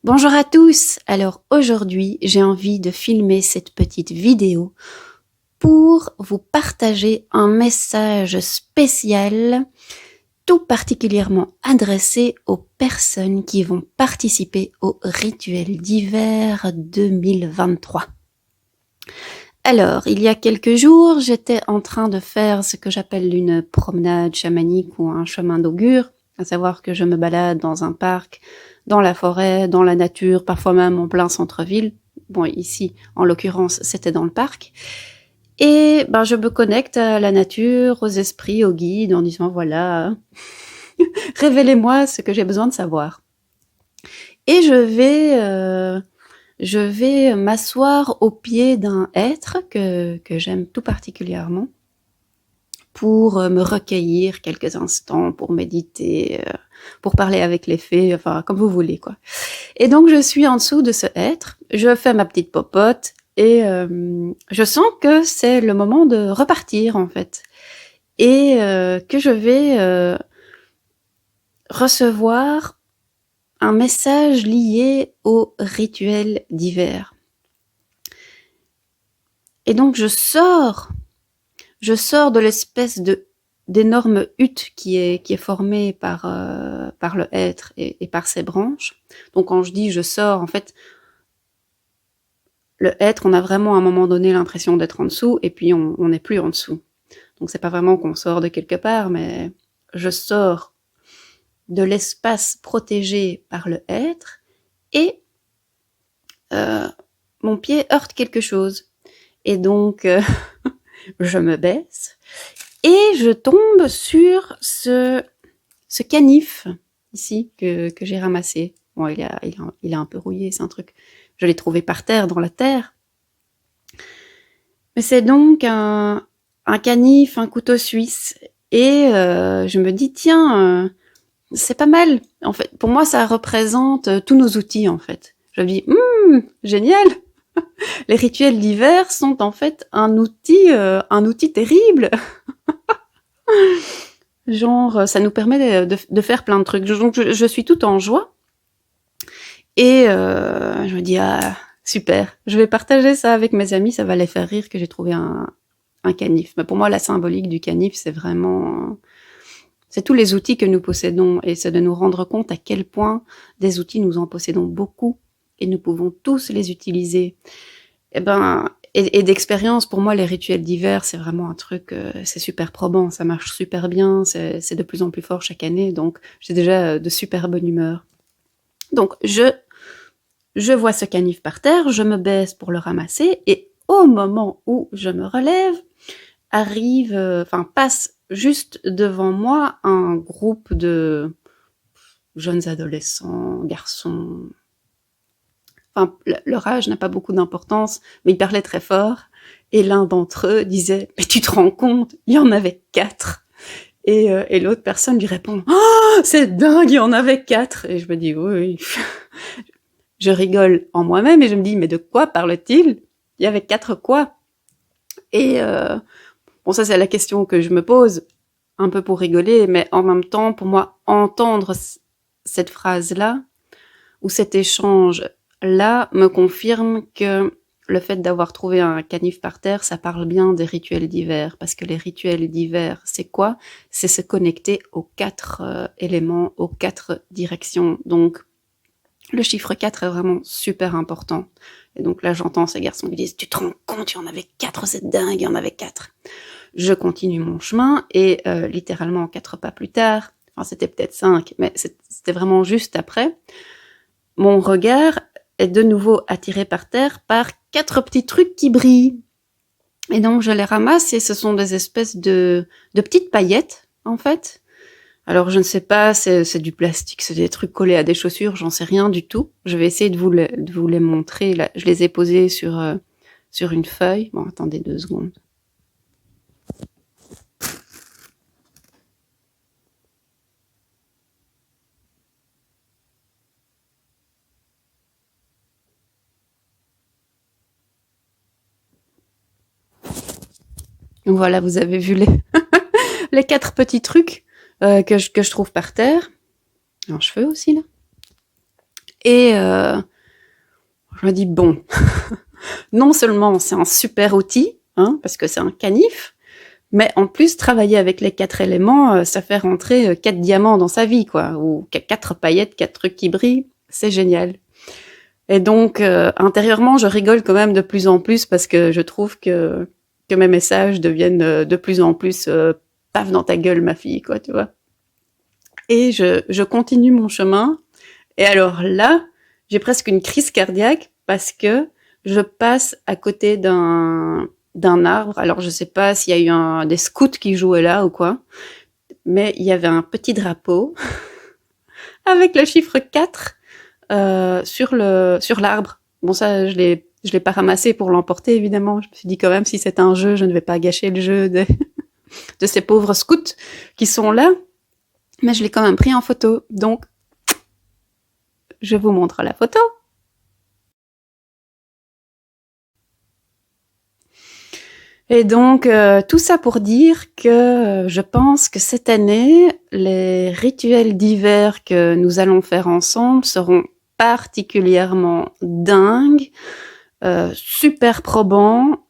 Bonjour à tous. Alors aujourd'hui, j'ai envie de filmer cette petite vidéo pour vous partager un message spécial, tout particulièrement adressé aux personnes qui vont participer au rituel d'hiver 2023. Alors, il y a quelques jours, j'étais en train de faire ce que j'appelle une promenade chamanique ou un chemin d'augure, à savoir que je me balade dans un parc, dans la forêt, dans la nature, parfois même en plein centre-ville. Bon, ici, en l'occurrence, c'était dans le parc. Et je me connecte à la nature, aux esprits, aux guides, en disant voilà, révélez-moi ce que j'ai besoin de savoir. Et je vais m'asseoir au pied d'un hêtre que j'aime tout particulièrement pour me recueillir quelques instants, pour méditer, pour parler avec les fées, enfin comme vous voulez quoi. Et donc je suis en dessous de ce hêtre, je fais ma petite popote et je sens que c'est le moment de repartir en fait et que je vais recevoir un message lié au rituel d'hiver. Et donc je sors de l'espèce d'énorme hutte qui est formée par le hêtre et par ses branches. Donc quand je dis je sors, en fait, le hêtre, on a vraiment à un moment donné l'impression d'être en dessous et puis on n'est plus en dessous. Donc c'est pas vraiment qu'on sort de quelque part, mais je sors de l'espace protégé par le hêtre et mon pied heurte quelque chose. Et donc je me baisse et je tombe sur ce canif ici que j'ai ramassé. Bon, il est un peu rouillé, c'est un truc. Je l'ai trouvé par terre, dans la terre. Mais c'est donc un canif, un couteau suisse. Et je me dis, tiens, c'est pas mal. En fait, pour moi, ça représente tous nos outils, en fait. Je me dis, génial. Les rituels d'hiver sont en fait un outil terrible. Genre, ça nous permet de faire plein de trucs. Donc, je suis toute en joie. Et je me dis, ah, super, je vais partager ça avec mes amis, ça va les faire rire que j'ai trouvé un canif. Mais pour moi, la symbolique du canif, c'est vraiment... c'est tous les outils que nous possédons. Et c'est de nous rendre compte à quel point des outils, nous en possédons beaucoup. Et nous pouvons tous les utiliser. Et d'expérience, pour moi, les rituels d'hiver, c'est vraiment un truc, c'est super probant, ça marche super bien, c'est de plus en plus fort chaque année, donc j'ai déjà de super bonne humeur. Donc je vois ce canif par terre, je me baisse pour le ramasser, et au moment où je me relève, passe juste devant moi un groupe de jeunes adolescents, garçons. Enfin, leur âge n'a pas beaucoup d'importance, mais ils parlaient très fort. Et l'un d'entre eux disait « Mais tu te rends compte, il y en avait 4 !» Et l'autre personne lui répond « Oh, c'est dingue, il y en avait 4 !» Et je me dis « Oui, je rigole en moi-même et je me dis « Mais de quoi parle-t-il ? Il y avait 4 quoi ?» Et bon, ça c'est la question que je me pose, un peu pour rigoler, mais en même temps, pour moi, entendre cette phrase-là, ou cet échange-là, me confirme que le fait d'avoir trouvé un canif par terre, ça parle bien des rituels d'hiver, parce que les rituels d'hiver, c'est quoi ? C'est se connecter aux 4 éléments, aux 4 directions. Donc, le chiffre 4 est vraiment super important. Et donc là, j'entends ces garçons qui disent « Tu te rends compte, il y en avait 4, c'est dingue, il y en avait 4 !» Je continue mon chemin et littéralement 4 pas plus tard, enfin c'était peut-être 5, mais c'était vraiment juste après, mon regard est de nouveau attiré par terre par 4 petits trucs qui brillent. Et donc je les ramasse et ce sont des espèces de petites paillettes, en fait. Alors je ne sais pas, c'est du plastique, c'est des trucs collés à des chaussures, j'en sais rien du tout. Je vais essayer de vous les montrer. Là, je les ai posés sur une feuille. Bon, attendez 2 secondes. Donc voilà, vous avez vu les 4 petits trucs que je trouve par terre. Un cheveu aussi, là. Et je me dis, bon, non seulement c'est un super outil, hein, parce que c'est un canif, mais en plus, travailler avec les 4 éléments, ça fait rentrer 4 diamants dans sa vie, quoi, ou 4 paillettes, 4 trucs qui brillent, c'est génial. Et donc, intérieurement, je rigole quand même de plus en plus parce que je trouve que mes messages deviennent de plus en plus paf dans ta gueule, ma fille, quoi, tu vois. Et je continue mon chemin. Et alors là, j'ai presque une crise cardiaque parce que je passe à côté d'un arbre. Alors, je sais pas s'il y a eu des scouts qui jouaient là ou quoi, mais il y avait un petit drapeau avec le chiffre 4 sur l'arbre. Bon, ça, je l'ai pas ramassé pour l'emporter, évidemment. Je me suis dit quand même, si c'est un jeu, je ne vais pas gâcher le jeu de ces pauvres scouts qui sont là. Mais je l'ai quand même pris en photo. Donc, je vous montre la photo. Et donc, tout ça pour dire que je pense que cette année, les rituels d'hiver que nous allons faire ensemble seront particulièrement dingues, super probants,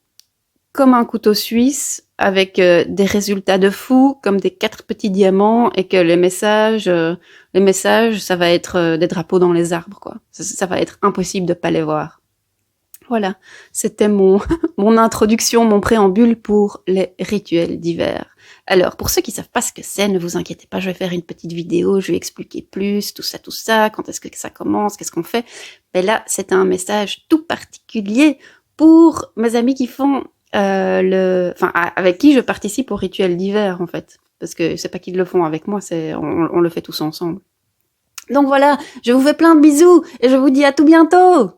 comme un couteau suisse, avec des résultats de fou, comme des 4 petits diamants, et que les messages, ça va être des drapeaux dans les arbres, quoi. Ça va être impossible de pas les voir. Voilà, c'était mon introduction, mon préambule pour les rituels d'hiver. Alors, pour ceux qui savent pas ce que c'est, ne vous inquiétez pas, je vais faire une petite vidéo, je vais expliquer plus, tout ça, quand est-ce que ça commence, qu'est-ce qu'on fait. Mais là, c'est un message tout particulier pour mes amis qui font avec qui je participe au rituel d'hiver, en fait. Parce que c'est pas qu'ils le font avec moi, on le fait tous ensemble. Donc voilà, je vous fais plein de bisous et je vous dis à tout bientôt!